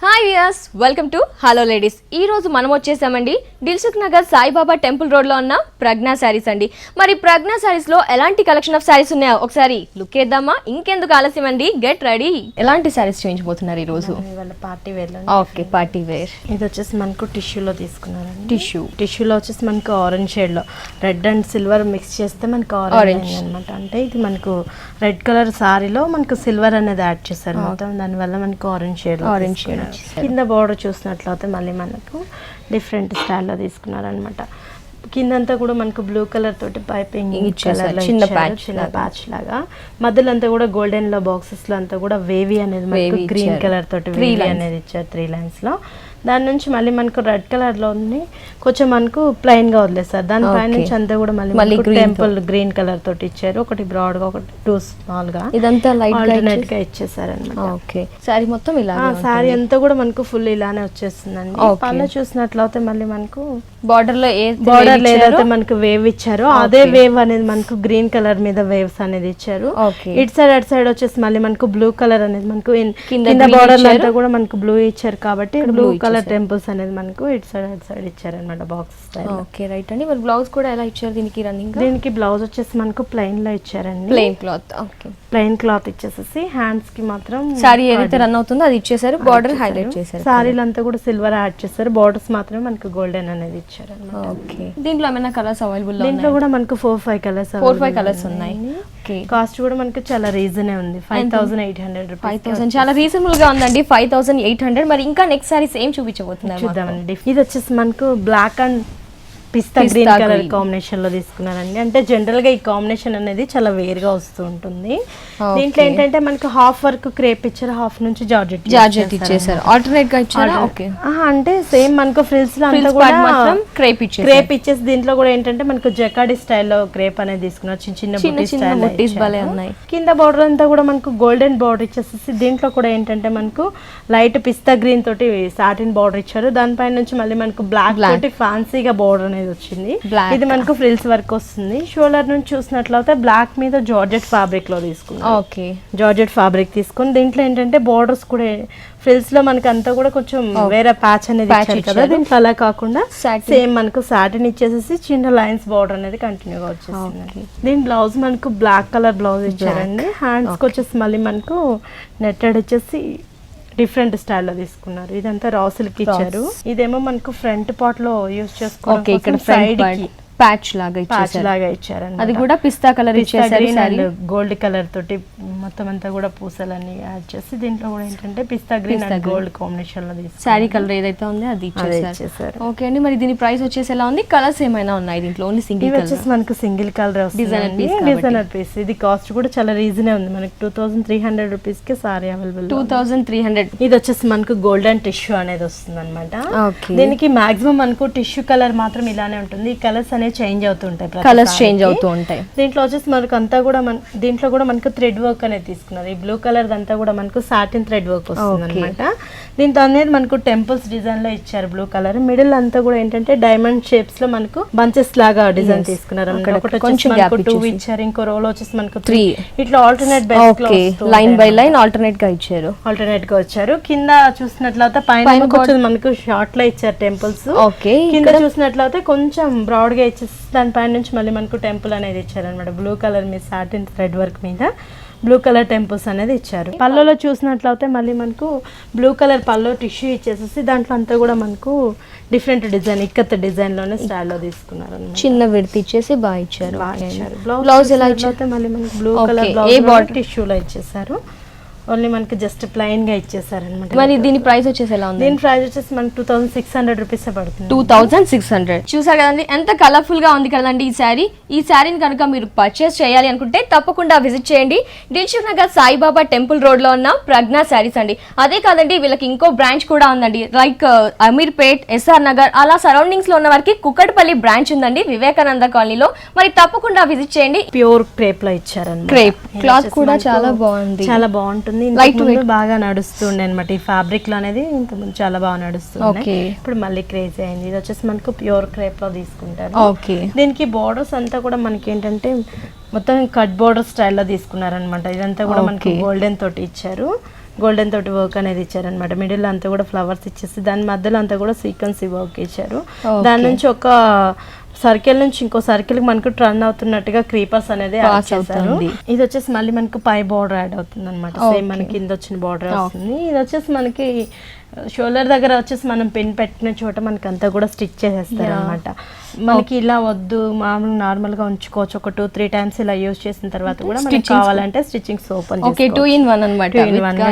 Hi viewers, welcome to hello ladies. ఈ రోజు మనం వచ్చేసామండి దిల్సుఖ్ నగర్ సాయిబాబా టెంపుల్ రోడ్ లో ఉన్న ప్రజ్ఞా శారీస్ అండి. మరి ప్రజ్ఞా శారీస్ లో ఎలాంటి కలెక్షన్ ఆఫ్ శారీస్ ఉన్నాయో ఒకసారి లుక్ వేద్దామా? ఇంకెందుకు ఆలస్యం అండి, గెట్ రెడీ. ఎలాంటి శారీస్ చూపించబోతున్నారు ఈ రోజు? పార్టీ వేర్ లో. Okay, party wear. ఇది వచ్చేసి మనకు టిష్యూలో తీసుకున్నారండి. టిష్యూలో వచ్చేసి మనకు ఆరెంజ్ షేడ్ లో రెడ్ అండ్ సిల్వర్ మిక్స్ చేస్తే మనకు ఆరెంజ్ అనమాట. అంటే ఇది మనకు రెడ్ కలర్ సారీలో మనకు సిల్వర్ అనేది యాడ్ చేశారు మొత్తం. దానివల్ల మనకు ఆరెంజ్ షేడ్ కింద బోర్డర్ చూసినట్లయితే మళ్ళీ మనకు డిఫరెంట్ స్టైల్లో తీసుకున్నారనమాట. కిందంతా కూడా మనకు బ్లూ కలర్ తోటి పైపింగ్ చిన్న ప్యాచ్ లాగా, మధ్యలో అంతా కూడా గోల్డెన్ లో బాక్సెస్ లో అంతా కూడా వేవీ అనేది మనకు గ్రీన్ కలర్ తోటి వేవీ అనేది ఇచ్చారు 3 లైన్స్ లో. దాని నుంచి మళ్ళీ మనకు రెడ్ కలర్ లో ఉంది, కొంచెం మనకు ప్లెయిన్ గా వదిలేస్తారు. దాని పై నుంచి అంతా కూడా మళ్ళీ టెంపుల్ గ్రీన్ కలర్ తోటి ఇచ్చారు. ఒకటి బ్రాడ్ గా, ఒకటి 2 స్మాల్ గా, ఇదంతా లైట్ గా ఇచ్చేసారు అనమాట. ఓకే, సారీ మొత్తం ఇలా, సారీ అంతా కూడా మనకు ఫుల్ ఇలానే వచ్చేస్తుందండి. పళ్ళు చూసినట్లయితే మళ్ళీ మనకు బార్డర్ లో ఏదైతే మనకు వేవ్ ఇచ్చారో అదే వేవ్ అనేది మనకు గ్రీన్ కలర్ మీద వేవ్స్ అనేది ఇచ్చారు. ఇటు సైడ్ అటు సైడ్ వచ్చేసి మళ్ళీ మనకు బ్లూ కలర్ అనేది మనకు కింద బార్డర్ అంతా కూడా మనకు బ్లూ ఇచ్చారు కాబట్టి బ్లూ కలర్ టెంపుల్స్ అనేది మనకు ఇటు సైడ్ అటు సైడ్ ఇచ్చారు అనమాట బాక్స్ స్టైల్. ఓకే, రైట్ అండి. మరి బ్లౌజ్ కూడా ఎలా ఇచ్చారు దీనికి? రన్నింగ్ దీనికి బ్లౌజ్ వచ్చేసి మనకు ప్లెయిన్ లో ఇచ్చారండి. Plain cloth. Okay, plain cloth ఇచ్చేసి హ్యాండ్స్ కి మాత్రం సారీ ఏదైతే రన్ అవుతుందో అది ఇచ్చేసారు. బార్డర్ హైలైట్ చేశారు. సారీలు అంతా కూడా సిల్వర్ యాడ్ చేశారు. బార్డర్స్ మాత్రమే మనకు గోల్డెన్ అనేది ఇచ్చారు అనమాట. ఓకే, దీంట్లో ఏమైనా కలర్స్ అవైలబుల్? దీంట్లో కూడా మనకు 4-5 కలర్స్ 4-5 కలర్స్ ఉన్నాయి. ఓకే, కాస్ట్ కూడా మనకు చాలా రీజనే ఉంది. 5,800 రూపీస్. 5,000 చాలా రీజనబుల్ గా ఉందండి. 5,800. మరి ఇంకా నెక్స్ట్ సారీస్ ఏం చూపించబోతున్నారు? చూద్దామండి. ఇది వచ్చేసి మనకు black and pista green colour combination లో తీసుకున్నారండి. అంటే జనరల్ గా ఈ కాంబినేషన్ అనేది చాలా వేర్ గా వస్తూ ఉంటుంది. దీంట్లో ఏంటంటే మనకు హాఫ్ వర్క్ క్రేప్ ఇచ్చారు, హాఫ్ నుంచి జార్జెట్ ఇచ్చేసారు. ఆల్టర్నేట్ గా ఇచ్చారా? ఓకే, అంటే సేమ్ మనకు ఫ్రిల్స్ లో అంతా కూడా క్రేప్ ఇచ్చేసి దీంట్లో కూడా ఏంటంటే మనకు జకాడి స్టైల్లో క్రేప్ అనేది తీసుకున్నారు. చిన్న బుట్టీస్ భలే ఉన్నాయి. కింద బార్డర్ అంతా కూడా మనకు గోల్డెన్ బార్డర్ ఇచ్చేసి దీంట్లో కూడా ఏంటంటే మనకు లైట్ పిస్తా గ్రీన్ తోటి సాటిన్ బార్డర్ ఇచ్చారు. దానిపైన నుంచి మళ్ళీ మనకు బ్లాక్ తోటి ఫ్యాన్సీగా బార్డర్ అనేది వచ్చింది. ఇది మనకు ఫ్రిల్స్ వర్క్ వస్తుంది. షోల్డర్ నుంచి చూసినట్లయితే బ్లాక్ మీద జార్జెట్ ఫ్యాబ్రిక్ లో తీసుకున్నాం. ఓకే, జార్జెట్ ఫ్యాబ్రిక్ తీసుకుని దీంట్లో ఏంటంటే బార్డర్స్ కూడా ఫ్రిల్స్ లో మనకి అంతా కూడా కొంచెం వేరే ప్యాచ్ అనేది ఇచ్చారు కదా. దీంట్లో అలా కాకుండా సేమ్ మనకు సాటిన్ ఇచ్చేసి చిన్న లైన్స్ బార్డర్ అనేది కంటిన్యూగా వచ్చేసింది. దీని బ్లౌజ్ మనకు బ్లాక్ కలర్ బ్లౌజ్ ఇచ్చారండి. హ్యాండ్స్ కి వచ్చేసి మళ్ళీ మనకు నెట్టెడ్ వచ్చేసి డిఫరెంట్ స్టైల్లో తీసుకున్నారు. ఇదంతా రా సిల్క్ ఇచ్చారు. ఇదేమో మనకు ఫ్రంట్ పార్ట్ లో యూజ్ చేసుకోవాలి. ఇక్కడ సైడ్ ప్యాచ్ లాగా ఇచ్చారు. అది కూడా పిస్తా కలర్ ఇచ్చేసారు. గోల్డ్ కలర్ తోటి మొత్తం అంతా కూడా పూసలన్నీ యాడ్ చేసి దీంట్లో కూడా ఏంటంటే పిస్తా గ్రీన్ అండ్ గోల్డ్ కాంబినేషన్ లో సారీ కలర్ ఏదైతే ఉందో అది ఇచ్చేసారు. ఓకే అండి, మరి దీని ప్రైస్ వచ్చేసి ఎలా ఉంది? కలర్స్ ఏమైనా ఉన్నాయి దీంట్లో? ఓన్లీ సింగిల్ కలర్ వచ్చేసి మనకు సింగిల్ కలర్ డిజైనర్ పీస్. ఇది కాస్ట్ కూడా చాలా రీజనే ఉంది. మనకి 2,300 రూపీస్ కి సారీ అవైలబుల్. 2,300. ఇది వచ్చేసి మనకు గోల్డెన్ టిష్యూ అనేది వస్తుంది అనమాట. దీనికి మాక్సిమం మనకు టిష్యూ కలర్ మాత్రం ఇలానే ఉంటుంది. ఈ కలర్స్ అనేది చేంజ్ అవుతుంటాయి, కలర్స్ చేంజ్ అవుతూ ఉంటాయి. దీంట్లో వచ్చేసి మనకు అంతా కూడా దీంట్లో కూడా మనకు థ్రెడ్ వర్క్ అనేది తీసుకున్నారు. ఈ బ్లూ కలర్ అంతా కూడా మనకు సాటిన్ థ్రెడ్ వర్క్ వస్తుంది అనమాట. దీంతో అనేది మనకు టెంపుల్స్ డిజైన్ లో ఇచ్చారు బ్లూ కలర్. మిడిల్ అంతా కూడా ఏంటంటే డైమండ్ షేప్స్ లో మనకు బంచెస్ లాగా డిజైన్ తీసుకున్నారు. కొంచెం 2 ఇచ్చారు. ఇంకో రోల్ వచ్చేసి మనకు 3 ఇట్లా alternate line by line alternate గా వచ్చారు. కింద చూసినట్లయితే పైన కొంచెం మనకు షార్ట్ లో ఇచ్చారు టెంపుల్స్. కింద చూసినట్లయితే కొంచెం బ్రాడ్ గా ఇచ్చేసి దానిపైన నుంచి మళ్ళీ మనకు టెంపుల్ అనేది ఇచ్చారు అనమాట. బ్లూ కలర్ మీద సాటిన్ థ్రెడ్ వర్క్ మీద బ్లూ కలర్ టెంపుల్స్ అనేది ఇచ్చారు. పళ్ళలో చూసినట్లయితే మళ్ళీ మనకు బ్లూ కలర్ పళ్ళు టిష్యూ ఇచ్చేసి దాంట్లో అంతా కూడా మనకు డిఫరెంట్ డిజైన్ ఇక్కత్ డిజైన్ లోనే స్టైల్లో తీసుకున్నారు. చిన్న విడత ఇచ్చేసి బాగా ఇచ్చారు. బ్లౌజ్ ఎలా ఇచ్చారు? మళ్ళీ మనకు బ్లూ కలర్ బ్లౌజ్ టిష్యూలో ఇచ్చేసారు. ఓన్లీ మనకి జస్ట్ ప్లెయిన్ గా ఇచ్చేసారు అనమాట. మరి దీని ప్రైస్ వచ్చేసి ఎలా ఉంది? దీని ప్రైస్ వచ్చేసి మనకి 2,600 రూపీస్ పడుతుంది. 2,600. చూసారు కదండి, ఎంత కలర్ఫుల్ గా ఉంది కదండి ఈ శారీ. ఈ శారీని కనుక మీరు పర్చేస్ చేయాలి అనుకుంటే తప్పకుండా విజిట్ చేయండి దిల్సుఖ్ నగర్ సాయిబాబా టెంపుల్ రోడ్ లో ఉన్న ప్రజ్ఞా శారీస్ అండి. అదే కాదండి, వీళ్ళకి ఇంకో బ్రాంచ్ కూడా ఉందండి. లైక్ అమీర్పేట్, SR నగర్ అలా సరౌండింగ్స్ లో ఉన్న వారికి కుక్కట్పల్లి బ్రాంచ్ ఉందండి వివేకానంద కాలనీలో. మరి తప్పకుండా విజిట్ చేయండి. ప్యూర్ క్రేప్ లో ఇచ్చారు. క్రేప్ క్లాత్ కూడా చాలా బాగుంది, చాలా బాగుంటుంది. బాగా నడుస్తుండే అనమాట. ఈ ఫ్యాబ్రిక్ లో అనేది ఇంతకుముందు చాలా బాగా నడుస్తుంది. ఇప్పుడు మళ్ళీ క్రేజ్ అయింది. ఇది వచ్చేసి మనకు ప్యూర్ క్రేప్ లో తీసుకుంటారు. దీనికి బోర్డర్స్ అంతా కూడా మనకి ఏంటంటే మొత్తం కట్ బోర్డర్ స్టైల్లో తీసుకున్నారనమాట. ఇదంతా కూడా మనకి గోల్డెన్ తోటి ఇచ్చారు. గోల్డెన్ తోటి వర్క్ అనేది ఇచ్చారనమాట. మిడిల్ అంతా కూడా ఫ్లవర్స్ ఇచ్చేసి దాని మధ్యలో అంతా కూడా సీక్వెన్సీ వర్క్ ఇచ్చారు. దాని నుంచి ఒక సర్కిల్ నుంచి ఇంకో సర్కిల్ మనకు టర్న్ అవుతున్నట్టుగా క్రీపర్స్ అనేది యాడ్ చేశారు. ఇది వచ్చేసి మళ్ళీ మనకు పై బార్డర్ యాడ్ అవుతుంది అనమాట. సేమ్ మనకి కింద వచ్చిన బార్డర్ వస్తుంది. ఇది వచ్చేసి మనకి షోల్డర్ దగ్గర వచ్చేసి మనం పిన్ పెట్టిన చోట మనకి అంతా కూడా స్టిచ్ చేసేస్తారు అనమాట. మనకి ఇలా వద్దు మామూలు నార్మల్ గా ఉంచుకోవచ్చు. ఒక 2-3 టైమ్స్ ఇలా యూజ్ చేసిన తర్వాత కూడా మనకి కావాలంటే స్టిచ్చింగ్ సోప్ ఓకే 2-in-1 అన్నమాట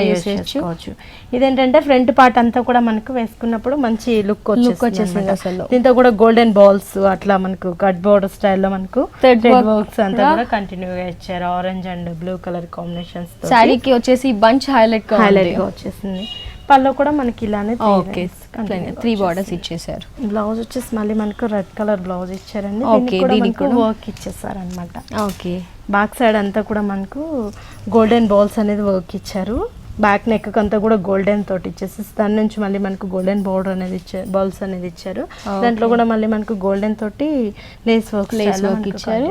యూజ్ చేసుకోవచ్చు. ఇదేంటంటే ఫ్రంట్ పార్ట్ అంతా కూడా మనకు వేసుకున్నప్పుడు మంచి లుక్ వచ్చేసింది అసలు. దీంతో కూడా గోల్డెన్ బాల్స్ అట్లా మనకు కట్ బోర్డర్ స్టైల్లో మనకు థ్రెడ్ వర్క్స్ అంతా కూడా కంటిన్యూగా ఇచ్చారు. Orange and blue colour combinations తో సారీకి వచ్చేసి బంచ్ హైలైట్ గా వచ్చేసింది. పళ్ళు కూడా మనకి ఇలానే 3 బార్డర్స్ ఇచ్చేసారు. బ్లౌజ్ వచ్చేసి మళ్ళీ మనకు రెడ్ కలర్ బ్లౌజ్ ఇచ్చారండి. దీనికి కూడా వర్క్ ఇచ్చేసారు అనమాట. ఓకే బ్యాక్ సైడ్ అంతా కూడా మనకు గోల్డెన్ బాల్స్ అనేది వర్క్ ఇచ్చారు. బ్యాక్ నెక్ అంతా కూడా గోల్డెన్ తోటి ఇచ్చేసి దాని నుంచి మళ్ళీ మనకు గోల్డెన్ బోర్డర్ అనేది ఇచ్చారు, బాల్స్ అనేది ఇచ్చారు. దాంట్లో కూడా మళ్ళీ మనకు గోల్డెన్ తోటి లేస్ వర్క్ ఇచ్చారు.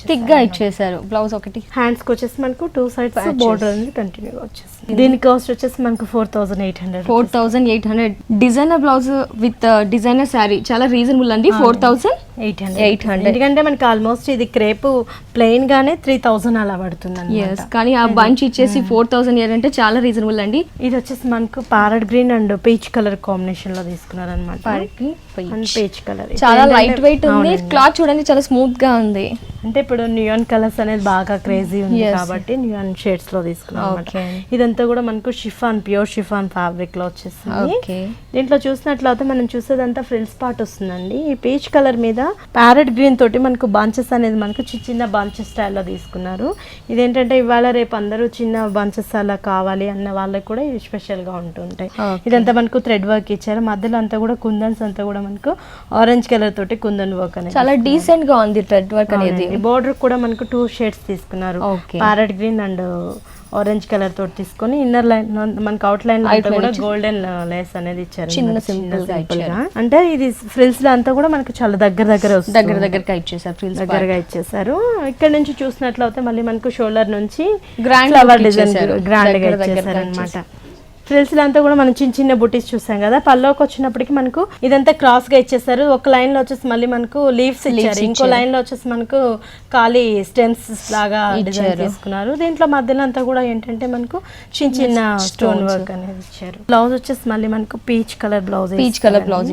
థిక్ గా ఇచ్చేసారు. బ్లౌజ్ ఒకటి హ్యాండ్స్ కి వచ్చేసి మనకు 2 sides బోర్డర్ అనేది కంటిన్యూగా వచ్చేసి దీని కాస్ట్ వచ్చేసి మనకు 4,800. Designer blouse with designer sari చాలా రీజనబుల్ అండి. 4,800. ఎందుకంటే మనకి ఆల్మోస్ట్ ఇది క్రేప్ ప్లెయిన్ గానే 3,000 అలా పడుతుంది. కానీ ఆ బంచ్ ఇచ్చేసి 4,000 అంటే చాలా రీజనబుల్ అండి. ఇది వచ్చేసి మనకు parrot green and peach colour combination లో తీసుకున్నారు అనమాట. పీచ్ కలర్ చాలా లైట్ వెయిట్ ఉంది. క్లాత్ చూడండి చాలా స్మూత్ గా ఉంది. అంటే ఇప్పుడు న్యూయాన్ కలర్స్ అనేది బాగా క్రేజీ ఉంది కాబట్టి న్యూయాన్ షేడ్స్ లో తీసుకున్నాం. ఇదంతా కూడా మనకు షిఫాన్, ప్యూర్ షిఫాన్ ఫ్యాబ్రిక్ లో వచ్చేసింది. దీంట్లో చూసినట్లయితే మనం చూసేదంతా ఫ్రిల్స్ పార్ట్ వస్తుందండి. ఈ పీచ్ కలర్ మీద ప్యారెట్ గ్రీన్ తోటి మనకు బంచెస్ అనేది మనకు చిన్న బంచెస్ స్టైల్లో తీసుకున్నారు. ఇదేంటంటే ఇవాళ రేపు అందరూ చిన్న బంచెస్ అలా కావాలి అన్న వాళ్ళకి కూడా ఇది స్పెషల్ గా ఉంటుంటాయి. ఇదంతా మనకు థ్రెడ్ వర్క్ ఇచ్చారు. మధ్యలో అంతా కూడా కుందన్స్ అంతా కూడా మనకు ఆరెంజ్ కలర్ తోటి కుందన్ వర్క్ అనేది చాలా డీసెంట్ గా ఉంది. థ్రెడ్ వర్క్ అనేది బోర్డర్ కూడా మనకు 2 shades తీసుకున్నారు. Parrot green and orange colour తోటి తీసుకొని ఇన్నర్ లైన్ మనకి అవుట్ లైన్ లో కూడా గోల్డెన్ లేస్ అనేది ఇచ్చారు. చిన్న సింపుల్ గా అంటే ఇది ఫ్రిల్స్ లో అంతా కూడా మనకు చాలా దగ్గరగా ఇచ్చేసారు. ఫ్రిల్స్ దగ్గరగా ఇచ్చేసారు. ఇక్కడ నుంచి చూసినట్లయితే మళ్ళీ మనకు షోల్డర్ నుంచి గ్రాండ్ ఫ్లవర్ డిజైన్ గ్రాండ్ గా ఇచ్చేసారు అనమాట. ఫ్రిల్స్ అంతా కూడా మనం చిన్న బుటీస్ చూసాం కదా. పల్లోకి వచ్చినప్పటికి మనకు ఇదంతా క్రాస్ గా ఇచ్చేసారు. ఒక లైన్ లో వచ్చేసి మళ్ళీ మనకు లీవ్స్ ఇచ్చారు. ఇంకో లైన్ లో వచ్చేసి మనకు ఖాళీ స్టెమ్స్ లాగా డిజైన్ తీసుకున్నారు. దీంట్లో మధ్యలో అంతా కూడా ఏంటంటే మనకు చిన్న స్టోన్ వర్క్ అనేది ఇచ్చారు. బ్లౌజ్ వచ్చేసి మళ్ళీ మనకు పీచ్ కలర్ బ్లౌజ్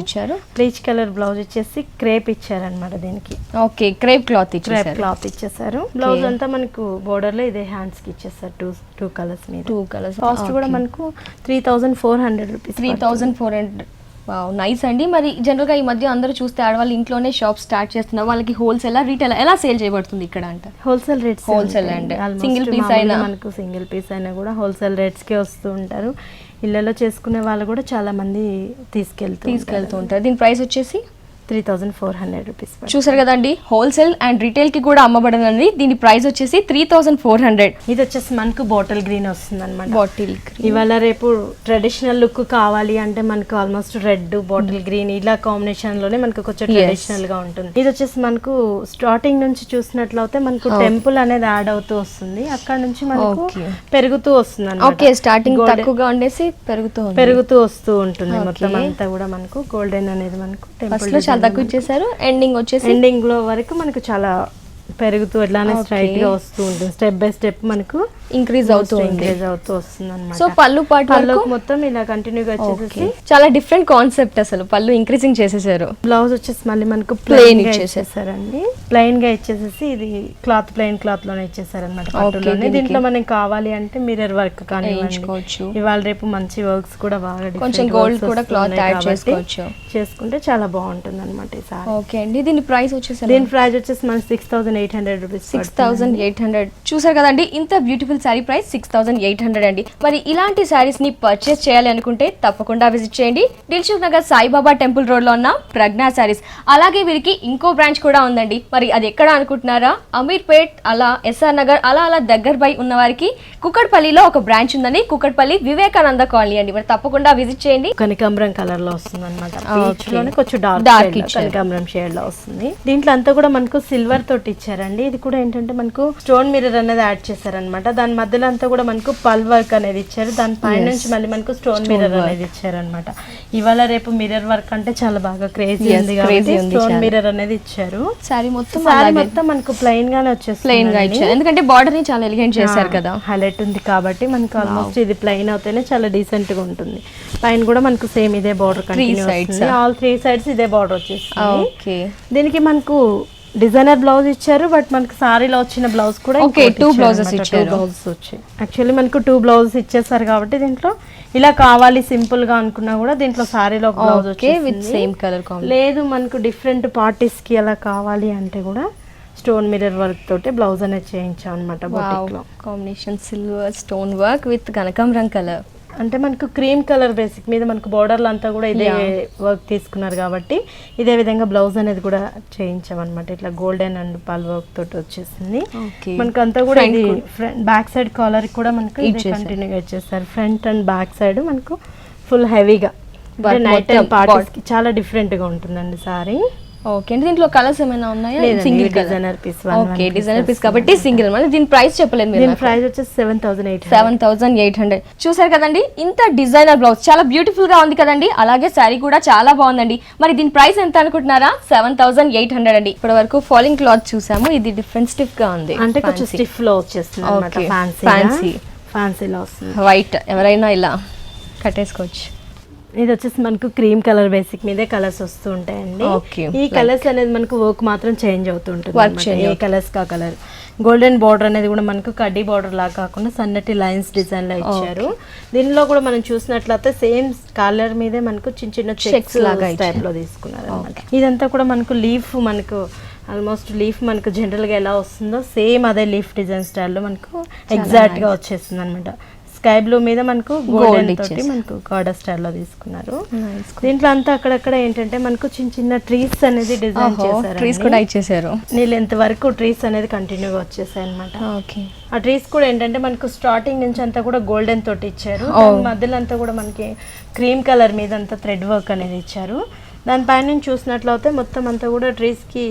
ఇచ్చారు. పీచ్ కలర్ బ్లౌజ్ ఇచ్చేసి క్రేప్ ఇచ్చారు అనమాట. దీనికి ఓకే క్రేప్ క్లాత్ ఇచ్చేసారు. బ్లౌజ్ అంతా మనకు బోర్డర్ లో ఇదే హ్యాండ్స్ కి ఇచ్చేసారు. 2 కలర్స్ మీద. కాస్ట్ కూడా మనకు 3,400 రూపీస్. 3,400. నైస్ అండి. మరి జనరల్ గా ఈ మధ్య అందరూ చూస్తే ఆడవాళ్ళు ఇంట్లోనే షాప్ స్టార్ట్ చేస్తున్నారు. వాళ్ళకి హోల్సేల్ రీటైల్ ఎలా సేల్ చేయబడుతుంది ఇక్కడ అంటే? Wholesale rates. హోల్సేల్ అండి. సింగిల్ పీస్ అయినా మనకు సింగిల్ పీస్ అయినా కూడా హోల్సేల్ రేట్స్ కే వస్తూ ఉంటారు. ఇళ్ళలో చేసుకునే వాళ్ళు కూడా చాలా మంది తీసుకెళ్తూ ఉంటారు. దీని ప్రైస్ వచ్చేసి 3,400 రూపీస్. చూసారు కదండి, హోల్సేల్ అండ్ రీటైల్ కి కూడా అమ్మబడనండి. దీని ప్రైస్ వచ్చేసి 3,400. ఇది వచ్చేసి మనకు బాటిల్ గ్రీన్ వస్తుంది అనమాట. బాటిల్ గ్రీన్ ఇవాళ రేపు ట్రెడిషనల్ లుక్ కావాలి అంటే మనకు ఆల్మోస్ట్ రెడ్ బాటిల్ గ్రీన్ ఇలా కాంబినేషన్ లోనే మనకు కొంచెం ట్రెడిషనల్ గా ఉంటుంది. ఇది వచ్చేసి మనకు స్టార్టింగ్ నుంచి చూసినట్లయితే మనకు టెంపుల్ అనేది యాడ్ అవుతూ వస్తుంది. అక్కడ నుంచి మనకు పెరుగుతూ వస్తుంది అనమాట. స్టార్టింగ్ తక్కువగా ఉండేసి పెరుగుతూ వస్తూ ఉంటుంది. మొత్తం అంతా కూడా మనకు గోల్డెన్ అనేది మనకు టెంపుల్ తక్కువ ఇచ్చేసారు. ఎండింగ్ లో వరకు మనకు చాలా పెరుగుతూ ఎట్లానే స్ట్రైట్ గా వస్తూ ఉంటుంది. స్టెప్ బై స్టెప్ మనకు ఇంక్రీజ్ అవుతూ వస్తుంది అనమాట. సో పళ్ళు పాటు మొత్తం ఇలా కంటిన్యూగా వచ్చేసి చాలా డిఫరెంట్ కాన్సెప్ట్. అసలు పళ్ళు ఇంక్రీజింగ్ చేసేసారు. బ్లౌజ్ వచ్చేసి మళ్ళీ మనకు ప్లెయిన్ ఇచ్చేసారండి. ప్లెయిన్ గా ఇచ్చేసేసి ఇది క్లాత్ ప్లెయిన్ క్లాత్ లోనే ఇచ్చేసారు అనమాట. దీంట్లో మనకి కావాలి అంటే మిర్రర్ వర్క్ కానీ ఇవాళ రేపు మంచి వర్క్స్ కూడా బాగా కొంచెం గోల్డ్ కూడా క్లాత్ యాడ్ చేసుకోవచ్చు. చేసుకుంటే చాలా బాగుంటుంది అనమాట ఈ సారీ. ఓకే అండి. దీని ప్రైస్ వచ్చేసి మనకి 6,800 రూపీస్. 6,800. చూసారు కదండి, ఇంత బ్యూటిఫుల్ శారీ ప్రైస్ 6,800 అండి. మరి ఇలాంటి శారీస్ ని పర్చేస్ చేయాలి అనుకుంటే తప్పకుండా విజిట్ చేయండి దిల్సుఖ్ నగర్ సాయిబాబా టెంపుల్ రోడ్ లో ఉన్న ప్రజ్ఞా శారీస్. అలాగే వీరికి ఇంకో బ్రాంచ్ కూడా ఉందండి. మరి అది ఎక్కడ అనుకుంటున్నారా? అమీర్పేట్ అలా ఎస్ఆర్ నగర్ అలా దగ్గర బై ఉన్న వారికి కుక్కట్పల్లిలో ఒక బ్రాంచ్ ఉందండి. కుక్కట్పల్లి వివేకానంద కాలనీ అండి. మరి తప్పకుండా విజిట్ చేయండి. కనకాంబరం కలర్ లో వస్తుంది అనమాట. కొంచెం డార్క్ కనకాంబరం షేడ్ లో వస్తుంది. దీంట్లో అంతా కూడా మనకు సిల్వర్ తోటి ఇచ్చారండి. ఇది కూడా ఏంటంటే మనకు స్టోన్ మిర్రర్ అనేది యాడ్ చేశారనమాట. దాని మధ్యలో అంతా కూడా మనకు పల్ వర్క్ అనేది ఇచ్చారు. దాని పైన నుంచి మళ్ళీ మనకు స్టోన్ మిర్రర్ అనేది ఇచ్చారనమాట. ఇవాళ రేపు మిర్రర్ వర్క్ అంటే చాలా బాగా క్రేజీ ఉంది కాబట్టి స్టోన్ మిర్రర్ అనేది ఇచ్చారు. సారీ మొత్తం మనకు ప్లెయిన్ గానే వచ్చేసి ప్లెయిన్ గా ఇచ్చారు, ఎందుకంటే బార్డర్ ని చాలా ఎలిగెంట్ చేశారు కదా, హైలైట్ ఉంది కాబట్టి మనకు ఆల్మోస్ట్ ఇది ప్లెయిన్ అవుతేనే చాలా డీసెంట్ గా ఉంటుంది. పైన కూడా మనకు సేమ్ ఇదే బార్డర్ కంటిన్యూ అవుతుంది. ఆల్ 3 సైడ్స్ ఇదే బార్డర్ వచ్చేస్తుంది. ఓకే, దీనికి మనకు డిజైనర్ బ్లౌజ్ ఇచ్చారు, బట్ మనకు సారీలో వచ్చిన బ్లౌజ్ కూడా టూ బ్లౌజెస్ ఇచ్చారు. వచ్చాయి. యాక్చువల్లీ మనకు 2 బ్లౌజెస్ ఇచ్చేసారు కాబట్టి దీంట్లో ఇలా కావాలి సింపుల్ గా అనుకున్నా కూడా దీంట్లో సారీలో బ్లౌజ్ వచ్చే విత్ సేమ్ కలర్ లేదు మనకు డిఫరెంట్ పార్టీస్ కి అలా కావాలి అంటే కూడా స్టోన్ మిర్రర్ వర్క్ తోటి బ్లౌజ్ అనేది చేయించాం అనమాట. Combination silver stone work with కనకాంబరం కలర్. అంటే మనకు క్రీమ్ కలర్ బేసిక్ మీద మనకు బోర్డర్లు అంతా కూడా ఇదే వర్క్ తీసుకున్నారు కాబట్టి ఇదే విధంగా బ్లౌజ్ అనేది కూడా చేయించాం అనమాట. ఇట్లా గోల్డెన్ అండ్ పల్ వర్క్ తోటి వచ్చేసింది. మనకు అంతా కూడా ఇది బ్యాక్ సైడ్ కాలర్ కూడా మనకు కంటిన్యూగా ఇచ్చేస్తారు. ఫ్రంట్ అండ్ బ్యాక్ సైడ్ మనకు ఫుల్ హెవీగా నైట్ టైం పార్టీస్ కి చాలా డిఫరెంట్ గా ఉంటుందండి సారీ. ఓకే అండి, దీంట్లో కలర్స్ ఏమైనా ఉన్నాయా? Single designer piece. Okay, designer piece కాబట్టి సింగిల్. మరి దీని ప్రైస్ చెప్పలేదు మీరు. దీని ప్రైస్ వచ్చేసి 7,800. చూసారు కదండి, ఇంత డిజైనర్ బ్లౌజ్ చాలా బ్యూటిఫుల్ గా ఉంది కదండి. అలాగే శారీ కూడా చాలా బాగుందండి. మరి దీని ప్రైస్ ఎంత అనుకుంటున్నారా? 7,800 అండి. ఇప్పటి వరకు ఫాలింగ్ క్లాత్ చూసాము, ఇది డిఫరెంట్ స్టిఫ్ గా ఉంది, అంటే కొంచెం స్టిఫ్ లో వచ్చేస్తుంది అన్నమాట. ఫ్యాన్సీలో వస్తుంది. వైట్ ఎవరైనా ఇలా కట్టేసుకోవచ్చు. ఇది వచ్చేసి మనకు క్రీమ్ కలర్ బేసిక్ మీదే కలర్స్ వస్తూ ఉంటాయండి. ఈ కలర్స్ అనేది మనకు వర్క్ మాత్రం చేంజ్ అవుతూ ఉంటుంది. ఏ కలర్స్ కా కలర్. గోల్డెన్ బార్డర్ అనేది కూడా మనకు కడ్డీ బార్డర్ లాగా కాకుండా సన్నటి లైన్స్ డిజైన్ లో ఇచ్చారు. దీనిలో కూడా మనం చూసినట్లయితే సేమ్ కలర్ మీదే మనకు చిన్న చిన్న చెక్స్ లాగా టైప్ లో తీసుకున్నారు అనమాట. ఇదంతా కూడా మనకు లీఫ్, మనకు ఆల్మోస్ట్ లీఫ్ మనకు జనరల్ గా ఎలా వస్తుందో సేమ్ అదే లీఫ్ డిజైన్ స్టైల్లో మనకు ఎగ్జాక్ట్ గా వచ్చేస్తుంది అనమాట. స్కై బ్లూ మీద మనకు గోల్డెన్ తోటి మనకు కార్డర్ స్టైల్లో తీసుకున్నారు. దీంట్లో అంతా అక్కడక్కడ ఏంటంటే మనకు చిన్న చిన్న ట్రీస్ అనేది డిజైన్ చేశారు. ట్రీస్ కూడా ఇచ్చేసారు. లెంత్ వరకు ట్రీస్ అనేది కంటిన్యూగా వచ్చేసాయి అనమాట. ఆ ట్రీస్ కూడా ఏంటంటే మనకు స్టార్టింగ్ నుంచి అంతా కూడా గోల్డెన్ తోటి ఇచ్చారు. మధ్యలో అంతా కూడా మనకి క్రీమ్ కలర్ మీద అంతా థ్రెడ్ వర్క్ అనేది ఇచ్చారు. దానిపైన చూసినట్లయితే మొత్తం అంతా కూడా ట్రీస్ కి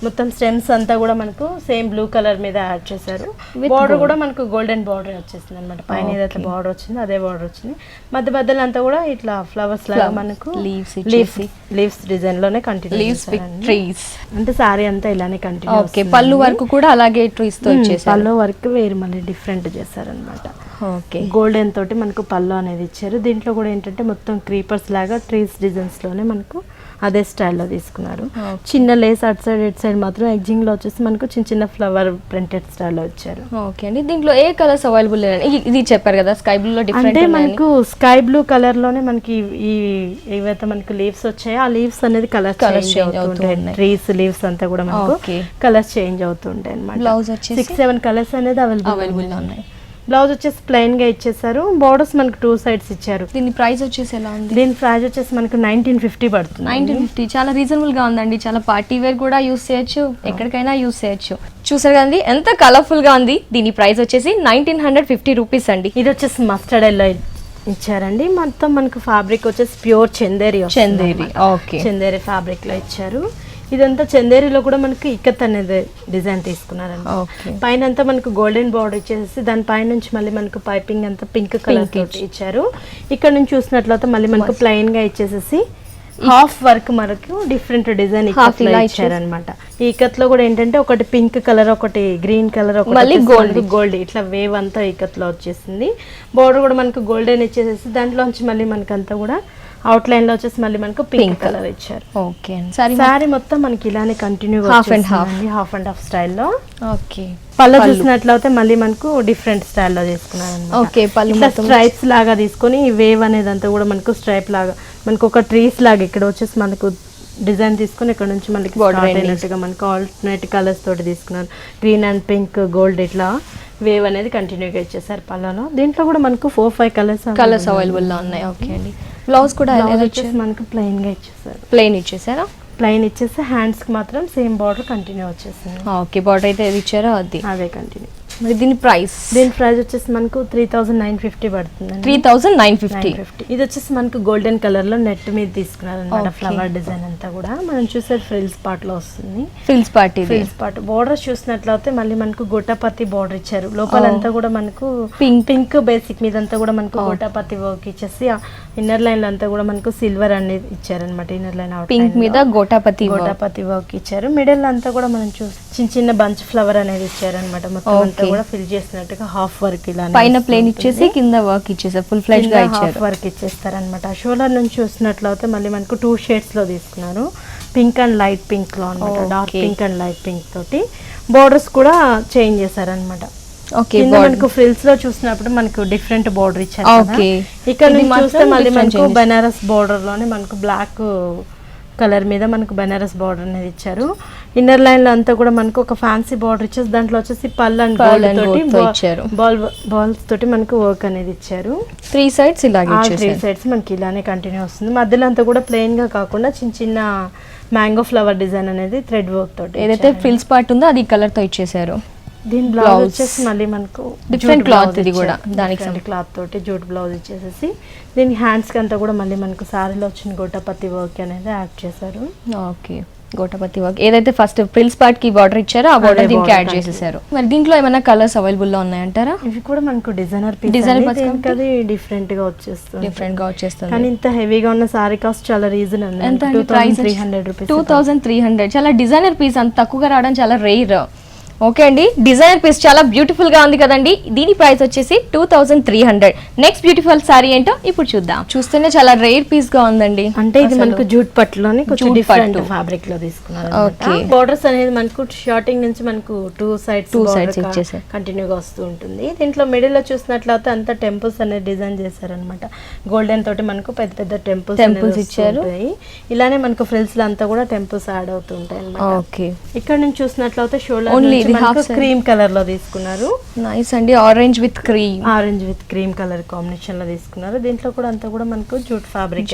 మొత్తం స్టెమ్స్ అంతా కూడా మనకు సేమ్ బ్లూ కలర్ మీద యాడ్ చేశారు. బార్డర్ కూడా మనకు గోల్డెన్ బార్డర్ వచ్చేసింది అనమాట. పైన ఏదైతే బార్డర్ వచ్చిందో అదే బార్డర్ వచ్చింది. మధ్యలో అంతా కూడా ఇట్లా ఫ్లవర్స్ లాగా మనకు లీవ్స్ డిజైన్ లోనే కంటిన్యూ అంటే సారీ అంతా ఇలానే కంటిన్యూ. పళ్ళు వరకు కూడా అలాగే ట్రీస్ తో పళ్ళు వరకు వేరు మళ్ళీ డిఫరెంట్ చేశారనమాట. గోల్డెన్ తోటి మనకు పళ్ళు అనేది ఇచ్చారు. దీంట్లో కూడా ఏంటంటే మొత్తం క్రీపర్స్ లాగా ట్రీస్ డిజైన్స్ లోనే మనకు అదే స్టైల్లో తీసుకున్నారు. చిన్న లేస్ అటు సైడ్ ఇటు సైడ్ మాత్రం ఎగ్జింగ్ లో వచ్చేసి మనకు చిన్న చిన్న ఫ్లవర్ ప్రింటెడ్ స్టైల్లో ఇచ్చారు. ఓకే అండి, దీంట్లో ఏ కలర్స్ అవైలబుల్ ఇది చెప్పారు కదా, స్కై బ్లూ లో డిఫరెంట్ అంటే మనకు స్కై బ్లూ కలర్ లోనే మనకి ఏవైతే మనకు లీవ్స్ వచ్చాయో ఆ లీవ్స్ అనేది కలర్ చేంజ్ అవుతుంటాయి. ట్రీస్ లీవ్స్ అంతా కూడా మనకు కలర్స్ చేంజ్ అవుతుంటాయి అన్నమాట. బ్లౌజ్ వచ్చి 6-7 కలర్స్ అనేది అవైలబుల్ ఉన్నాయి. బ్లౌజ్ వచ్చేసి ప్లెయిన్ గా ఇచ్చేసారు. బోర్డర్స్ మనకు 2 సైడ్స్ ఇచ్చారు. దీని ప్రైస్ వచ్చేసి ఎలా ఉంది? దీని ప్రైస్ వచ్చేసి మనకు 1950 పడుతుంది. 1950 చాలా రీజనబుల్ గా ఉందండి. చాలా పార్టీ వేర్ కూడా యూస్ చేయొచ్చు, ఎక్కడికైనా యూస్ చేయొచ్చు. చూసారు కదండి ఎంత కలర్ఫుల్ గా ఉంది. దీని ప్రైస్ వచ్చేసి 1950 రూపీస్ అండి. ఇది వచ్చేసి మస్టర్డ్ ఎల్లో ఇచ్చారండి. మొత్తం మనకు ఫ్యాబ్రిక్ వచ్చేసి ప్యూర్ చందేరి. చందేరి ఫ్యాబ్రిక్ లో ఇచ్చారు. ఇదంతా చందేరిలో కూడా మనకి ఇక్కత్ అనేది డిజైన్ తీసుకున్నారండి. పైన అంతా మనకు గోల్డెన్ బార్డర్ ఇచ్చేసి దాని పైన నుంచి మళ్ళీ మనకు పైపింగ్ అంతా పింక్ కలర్ ఇచ్చారు. ఇక్కడ నుంచి చూసినట్లయితే మళ్ళీ మనకు ప్లెయిన్ గా ఇచ్చేసేసి హాఫ్ వర్క్ మనకు డిఫరెంట్ డిజైన్ ఇచ్చారనమాట. ఈ ఇక్కత్ లో కూడా ఏంటంటే ఒకటి పింక్ కలర్, ఒకటి గ్రీన్ కలర్, ఒకటి గోల్డ్ ఇట్లా వేవ్ అంతా ఇక్కత్ లో వచ్చేసింది. బోర్డర్ కూడా మనకు గోల్డెన్ ఇచ్చేసేసి దాంట్లోంచి మళ్ళీ మనకు అంతా కూడా అవుట్ లైన్ లో వచ్చేసి మళ్ళీ మనకు పింక్ కలర్ ఇచ్చారు. ఓకే, సారీ మొత్తం మనకి ఇలానే కంటిన్యూ హాఫ్ అండ్ హాఫ్ స్టైల్లో. ఓకే, పళ్ళు చూసినట్లయితే మళ్ళీ మనకు డిఫరెంట్ స్టైల్లో తీసుకున్నారు అనమాట. స్ట్రైప్స్ లాగా తీసుకొని ఈ వేవ్ అనేది అంతా కూడా మనకు స్ట్రైప్ లాగా మనకు ఒక ట్రీస్ లాగా ఇక్కడ వచ్చేసి మనకు డిజైన్ తీసుకుని ఇక్కడ నుంచి మనకి అయినట్టుగా మనకు ఆల్టర్నేట్ కలర్స్ తోటి తీసుకున్నారు. గ్రీన్ అండ్ పింక్ గోల్డ్ ఇట్లా వేవ్ అనేది కంటిన్యూగా ఇచ్చేసారు పళ్ళలో. దీంట్లో కూడా మనకు 4-5 కలర్స్ అవైలబుల్ లో ఉన్నాయి. ఓకే అండి, బ్లౌజ్ కూడా మనకు ప్లెయిన్ గా ఇచ్చేసారు. ప్లెయిన్ ఇచ్చేసి హ్యాండ్స్ కి మాత్రం సేమ్ బార్డర్ కంటిన్యూ వచ్చేసింది. ఓకే, బార్డర్ అయితే ఏది ఇచ్చారో అదే కంటిన్యూ. మరి దీని ప్రైస్ వచ్చేసి మనకు 3950 పడుతుంది. 3950. ఇది వచ్చేసి మనకు గోల్డెన్ కలర్ లో నెట్ మీద తీసుకున్నారు అనమాట. ఫ్లవర్ డిజైన్ అంతా కూడా మనం చూసేది ఫ్రిల్స్ పార్ట్ లో వస్తుంది. ఫ్రిల్స్ పార్ట్ బోర్డర్ చూసినట్లయితే మళ్ళీ మనకు గోటాపత్తి బోర్డర్ ఇచ్చారు. లోపలంతా కూడా మనకు పింక్ బేసిక్ మీద అంతా కూడా మనకు గోటాపత్తి వర్క్ ఇచ్చేసి ఇన్నర్ లైన్ లో అంతా కూడా మనకు సిల్వర్ అనేది ఇచ్చారనమాట. ఇన్నర్ లైన్ పింక్ మీద గోటాపత్తి వర్క్ ఇచ్చారు. మిడిల్ అంతా కూడా మనం చిన్న చిన్న బంచ్ ఫ్లవర్ అనేది ఇచ్చారనమాట. మొత్తం అంతా కూడా ఫిల్ చేసినట్టుగా హాఫ్ వర్క్ ఇలా పైన ప్లేన్ ఇచ్చేసి కింద వర్క్ ఇచ్చేసారు. ఫుల్ ఫ్లెజ్ గా ఇచ్చారు. వర్క్ ఇచ్చేస్తారనమాట. షోల్డర్ నుంచి చూసినట్లయితే మళ్ళీ మనకు 2 షేడ్స్ లో తీసుకున్నారు. పింక్ అండ్ లైట్ పింక్ లో అనమాట. Dark pink and light pink తోటి బోర్డర్స్ కూడా చేంజ్ చేశారనమాట. మనకు ఫ్రిల్స్ లో చూసినప్పుడు మనకు డిఫరెంట్ బోర్డర్ ఇచ్చారు. ఇక్కడ నుంచి చూస్తే మళ్ళీ మనకు బెనారస్ బోర్డర్ లోనే మనకు బ్లాక్ కలర్ మీద మనకు బెనారస్ బార్డర్ అనేది ఇచ్చారు. ఇన్నర్ లైన్ లో అంతా కూడా మనకు ఒక ఫ్యాన్సీ బార్డర్ ఇచ్చేసి దాంట్లో వచ్చేసి పళ్ళు అండ్ గోల్డ్ తోటి బాల్స్ తోటి మనకు వర్క్ అనేది ఇచ్చారు. 3 సైడ్స్ ఇలాగే ఇచ్చేసారు. 3 సైడ్స్ మనకి ఇలానే కంటిన్యూ వస్తుంది. మధ్యలో అంతా కూడా ప్లెయిన్ గా కాకుండా చిన్న చిన్న మ్యాంగో ఫ్లవర్ డిజైన్ అనేది థ్రెడ్ వర్క్ తోటి ఏదైతే ఫ్రిల్స్ పార్ట్ ఉందో అది కలర్ తో ఇచ్చేసారు. దీని బ్లౌజ్ వచ్చేసి మళ్ళీ మనకు డిఫరెంట్ క్లాత్, ఇది కూడా దానికి క్లాత్ తోటి జూట్ బ్లౌజ్ ఇచ్చేసేసి దీని హ్యాండ్స్ కి అంతా కూడా మళ్ళీ మనకు సారీలో వచ్చిన గోటాపత్తి వర్క్ అనేది యాడ్ చేశారు. ఓకే, గోటాపత్తి వర్క్ ఏదైతే ఫస్ట్ ఫ్రిల్స్ పార్ట్ కి బార్డర్ ఇచ్చారో ఆ బార్డర్ దీనికి యాడ్ చేసేసారు. మరి దీంట్లో ఏమైనా కలర్స్ అవైలబుల్ లో ఉన్నాయంటారా? ఇవి కూడా మనకు డిజైనర్ అది డిఫరెంట్ గా వచ్చేస్తుంది. కానీ ఇంత హెవీగా ఉన్న సారీ కాస్ట్ చాలా రీజనబుల్. 2300 రూపీస్. 2300. చాలా డిజైనర్ పీస్ అంత తక్కువగా రావడం చాలా రేర్. ఓకే అండి, డిజైనర్ పీస్ చాలా బ్యూటిఫుల్ గా ఉంది కదండి. దీని ప్రైస్ వచ్చేసి 2300. నెక్స్ట్ బ్యూటిఫుల్ సారీ ఏంటో ఇప్పుడు చూద్దాం. చూస్తేనే చాలా రేర్ పీస్ గా ఉందండి. అంటే ఇది మనకు జూట్ పట్టులోని కొంచెం డిఫరెంట్ ఫ్యాబ్రిక్ లో తీసుకున్నారు. ఓకే, బోర్డర్స్ అనేది మనకు షార్టింగ్ నుంచి మనకు 2 సైడ్స్ ఇచ్చేసారు, కంటిన్యూగా వస్తూ ఉంటుంది. దీంట్లో మిడిల్ లో చూసినట్లయితే అంతా టెంపుల్స్ అనేది డిజైన్ చేశారనమాట. గోల్డెన్ తోటి మనకు పెద్ద పెద్ద టెంపుల్స్ ఇచ్చారు. ఇలానే మనకు ఫ్రిల్స్ లో అంతా కూడా టెంపుల్స్ యాడ్ అవుతూ ఉంటాయి అన్నమాట. ఓకే, ఇక్కడ నుంచి చూసినట్లయితే షోల్డర్ క్రీమ్ కలర్ లో తీసుకున్నారు. నైస్ అండి. Orange with cream colour combination లో తీసుకున్నారు. దీంట్లో కూడా అంతా కూడా మనకు జూట్ ఫ్యాబ్రిక్.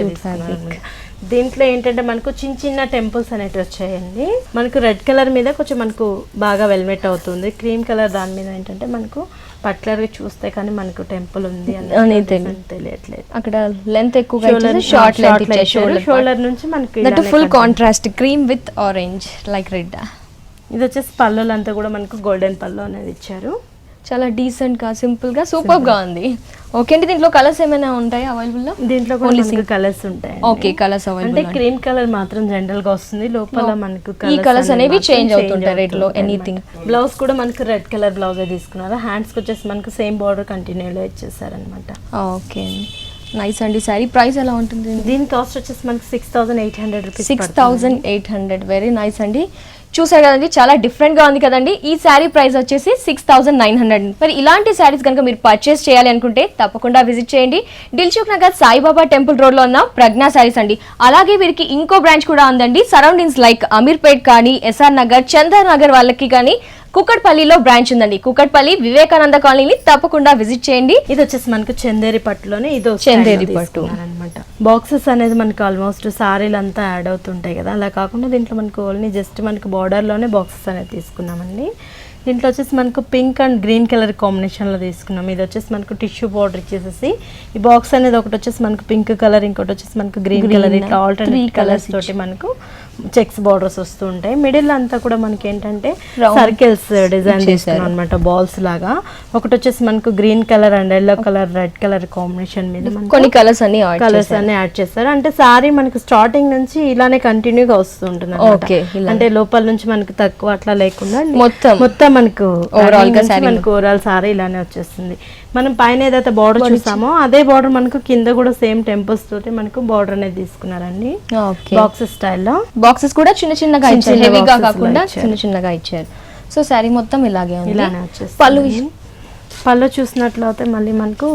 దీంట్లో ఏంటంటే మనకు చిన్న చిన్న టెంపుల్స్ అనేవి వచ్చాయండి. మనకు రెడ్ కలర్ మీద కొంచెం మనకు బాగా వెల్వెట్ అవుతుంది. క్రీమ్ కలర్ దాని మీద ఏంటంటే మనకు పర్టికులర్ గా చూస్తే కానీ మనకు టెంపుల్ ఉంది అని తెలియట్లేదు. అక్కడ లెంత్ ఎక్కువగా షార్ట్ షోల్డర్ నుంచి మనకి full contrast cream with orange like red. ఇది వచ్చేసి పళ్ళులు అంతా కూడా మనకు గోల్డెన్ పళ్ళు అనేది ఇచ్చారు. చాలా డీసెంట్ గా సింపుల్ గా సూపర్ గా ఉంది. ఓకే అండి, దీంట్లో కలర్స్ ఏమైనా ఉంటాయి అవైలబుల్ లో? దీంట్లో కూడా కలర్స్ ఉంటాయి. Okay, colours available. అంటే క్రీమ్ కలర్ మాత్రం జనరల్ గా వస్తుంది. లోపల మనకు ఈ కలర్స్ అనేవి చేంజ్ అవుతుంటాయి రెడ్ లో ఎనీథింగ్. బ్లౌజ్ కూడా మనకు రెడ్ కలర్ బ్లౌజ్ తీసుకున్నారు. హ్యాండ్స్ కి వచ్చేసి మనకు సేమ్ బార్డర్ కంటిన్యూ లో ఇచ్చేసారు అనమాట. ఓకే, నైస్ అండి. సారీ ప్రైస్ ఎలా ఉంటుంది? దీని కాస్ట్ వచ్చేసి మనకి 6800 రూపీస్. 6800. వెరీ నైస్ అండి. చూసారు కదండి, చాలా డిఫరెంట్ గా ఉంది కదండి. ఈ శారీ ప్రైస్ వచ్చేసి 6900. మరి ఇలాంటి శారీస్ కనుక మీరు పర్చేస్ చేయాలి అనుకుంటే తప్పకుండా విజిట్ చేయండి. దిల్సుఖ్ నగర్ సాయిబాబా టెంపుల్ రోడ్ లో ఉన్న ప్రజ్ఞా శారీస్ అండి. అలాగే వీరికి ఇంకో బ్రాంచ్ కూడా ఉందండి. సరౌండింగ్స్ లైక్ అమీర్పేట్ కానీ, ఎస్ఆర్ నగర్, చందర్ నగర్ వాళ్ళకి కానీ కుకట్పల్లిలో బ్రాంచ్ ఉందండి. కుకట్పల్లి వివేకానంద కాలనీని తప్పకుండా విజిట్ చేయండి. ఇది వచ్చేసి మనకు చందేరి పట్టులోనే ఇది చందేరి పట్టు అనమాట. బాక్సెస్ అనేది మనకు ఆల్మోస్ట్ సారీలు అంతా యాడ్ అవుతుంటాయి కదా, అలా కాకుండా దీంట్లో మనకు ఓన్లీ జస్ట్ మనకు బార్డర్ లోనే బాక్సెస్ అనేది తీసుకున్నామండి. దీంట్లో వచ్చేసి మనకు pink and green colour combination లో తీసుకున్నాం. ఇది వచ్చేసి మనకు టిష్యూ బార్డర్ ఇచ్చేసి ఈ బాక్స్ అనేది ఒకటి వచ్చేసి మనకు పింక్ కలర్, ఇంకోటి వచ్చేసి మనకు గ్రీన్ కలర్, ఇట్లా ఆల్టర్నేట్ కలర్స్ తోటి మనకు చెక్స్ బార్డర్స్ వస్తూ ఉంటాయి. మిడిల్ అంతా కూడా మనకి ఏంటంటే సర్కిల్స్ డిజైన్ చేస్తాం అనమాట, బాల్స్ లాగా. ఒకటి వచ్చేసి మనకు green colour and yellow colour, red colour combination మీద కొన్ని కలర్స్ అన్ని యాడ్ చేస్తారు. అంటే సారీ మనకి స్టార్టింగ్ నుంచి ఇలానే కంటిన్యూగా వస్తూ ఉంటుంది అన్నమాట. అంటే లోపల నుంచి మనకి తక్కువ అట్లా లేకుండా మొత్తం మనకు ఓవరాల్ సారీ ఇలానే వచ్చేస్తుంది. మనం పైన ఏదైతే బార్డర్ చూసామో అదే బార్డర్ మనకు కింద కూడా సేమ్ టెంపుల్స్ తోటి మనకు బార్డర్ అనేది తీసుకున్నారండి. బాక్సెస్ స్టైల్లో బాక్సెస్ కూడా చిన్న చిన్నగా ఇచ్చారు, హెవీగా కాకుండా చిన్న చిన్నగా ఇచ్చారు. సో శారీ మొత్తం ఇలాగే ఉంది. ఇలానే వచ్చేసి పళ్ళు చూసినట్లయితే మళ్ళీ మనకు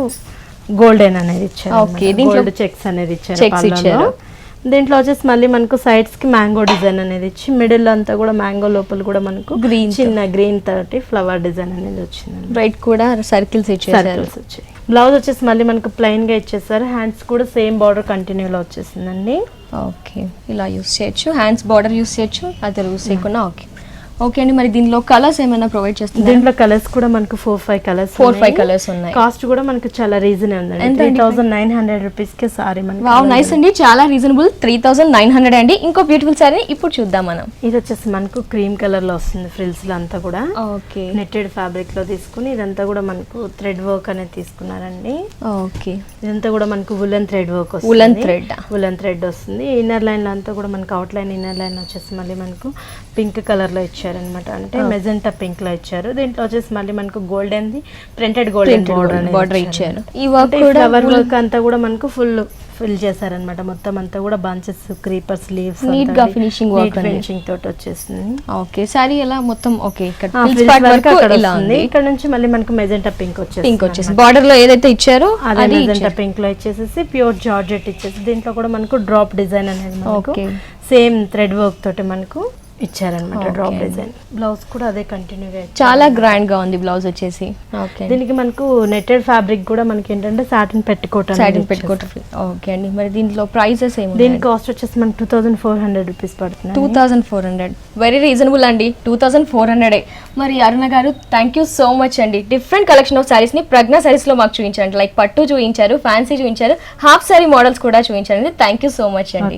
గోల్డెన్ అనేది ఇచ్చారు. గోల్డ్ చెక్స్ అనేది ఇచ్చారు. దీంట్లో వచ్చేసి మళ్ళీ మనకు సైడ్స్ కి మ్యాంగో డిజైన్ అనేది ఇచ్చి మిడిల్ అంతా కూడా మ్యాంగో లోపల కూడా మనకు చిన్న గ్రీన్ తోటి ఫ్లవర్ డిజైన్ అనేది వచ్చింది. రైట్ కూడా సర్కిల్స్ వచ్చాయి. బ్లౌజ్ వచ్చేసి మళ్ళీ మనకు ప్లెయిన్ గా ఇచ్చేసారు. హ్యాండ్స్ కూడా సేమ్ బార్డర్ కంటిన్యూ లో వచ్చేసిందండి. ఓకే, ఇలా యూస్ చేయొచ్చు. హ్యాండ్స్ బార్డర్ యూస్ చేయొచ్చు, అది యూస్ చేయకుండా. ఓకే, ఓకే అండి, మరి దీనిలో కలర్స్ ఏమైనా ప్రొవైడ్ చేస్తుంది? దీంట్లో కలర్స్ కూడా మనకు 4-5 కలర్స్ 4-5 కలర్స్ ఉన్నాయి. కాస్ట్ కూడా మనకు చాలా రీజన్ ఉందండి. 3900 రూపీస్ కి సారీ మనకి. వావ్, నైస్ అండి, చాలా రీజనబుల్. 3900 అండి. ఇంకో బ్యూటిఫుల్ సారీ ఇప్పుడు చూద్దాం మనం. ఇది వచ్చేసి మనకు క్రీమ్ కలర్ లో వస్తుంది, ఫ్రిల్స్ లో అంతా కూడా ఓకే, నెట్టెడ్ ఫ్యాబ్రిక్ లో తీసుకుని ఇదంతా కూడా మనకు థ్రెడ్ వర్క్ అనేది తీసుకున్నారండి. ఓకే, ఇదంతా కూడా మనకు వులెన్ థ్రెడ్ వర్క్ వస్తుంది. వులెన్ థ్రెడ్ వస్తుంది. ఇన్నర్ లైన్ అంతా కూడా మనకు అవుట్ లైన్, ఇన్నర్ లైన్ వచ్చేసి మళ్ళీ మనకు పింక్ కలర్ లో ఇచ్చారనమాట. అంటే మెజెంటా పింక్ లో ఇచ్చారు. దీంట్లో వచ్చేసి మళ్ళీ మనకు golden the printed golden border ఇచ్చారు. ఈ వర్క్ ఫ్లవర్ వర్క్ అంతా కూడా మనకు ఫిల్ చేశారనమాట. మొత్తం అంతా కూడా బంచెస్, క్రీపర్స్, లీవ్స్ నీట్ గా ఫినిషింగ్ వర్క్ ఫినిషింగ్ తోటి వచ్చేస్తుంది. ఓకే, సారీ ఎలా మొత్తం ఓకే, ఇక్కడ ఇక్కడ నుంచి మళ్ళీ మనకు మెజెంటా పింక్ వచ్చేసి బార్డర్ లో ఏదైతే ఇచ్చారో అదే మెజెంటా పింక్ లో ఇచ్చేసి ప్యూర్ జార్జెట్ ఇచ్చేసి దీంట్లో కూడా మనకు డ్రాప్ డిజైన్ అనేది మనకు సేమ్ థ్రెడ్ వర్క్ తోటి మనకు ఇచ్చారనమాట. డ్రాప్ డిజైన్ బ్లౌజ్ కూడా అదే కంటిన్యూ చాలా గ్రాండ్ గా ఉంది బ్లౌజ్ వచ్చేసి. ఓకే, దీనికి మనకు నెట్టెడ్ ఫ్యాబ్రిక్ కూడా మనకి ఏంటంటే సాటిన్ పెట్టుకోట్. ఓకే అండి, మరి దీంట్లో ప్రైసెస్ ఏమి? దీని కాస్ట్ వచ్చేసి మనకి 2400 రూపీస్ పడుతుంది. 2400 వెరీ రీజనబుల్ అండి. 2400. మరి అరుణ గారు థ్యాంక్ యూ సో మచ్ అండి. డిఫరెంట్ కలెక్షన్ ఆఫ్ సారీస్ ని ప్రజ్ఞా సారీస్ లో మాకు చూపించండి. లైక్ పట్టు చూపించారు, ఫ్యాన్సీ చూపించారు, హాఫ్ సారీ మోడల్స్ కూడా చూపించారండి. థ్యాంక్ యూ సో మచ్ అండి.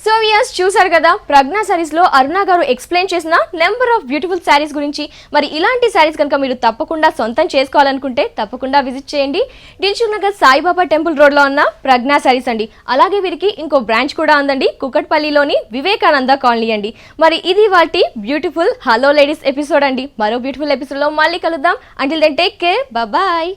సో వియర్స్ చూసారు కదా, ప్రజ్ఞా సారీస్ లో అరుణ గారు ఎక్స్ప్లెయిన్ చేసిన నెంబర్ ఆఫ్ బ్యూటిఫుల్ శారీస్ గురించి. మరి ఇలాంటి శారీస్ కనుక మీరు తప్పకుండా సొంతం చేసుకోవాలనుకుంటే తప్పకుండా విజిట్ చేయండి. దిల్సుఖ్ నగర్ సాయిబాబా టెంపుల్ రోడ్ లో ఉన్న ప్రజ్ఞా శారీస్ అండి. అలాగే వీరికి ఇంకో బ్రాంచ్ కూడా ఉందండి, కుకట్పల్లిలోని వివేకానంద కాలనీ అండి. మరి ఇది వాటి బ్యూటిఫుల్ హలో లేడీస్ ఎపిసోడ్ అండి. మరో బ్యూటిఫుల్ ఎపిసోడ్ లో మళ్ళీ కలుద్దాం. Until then take care, bye.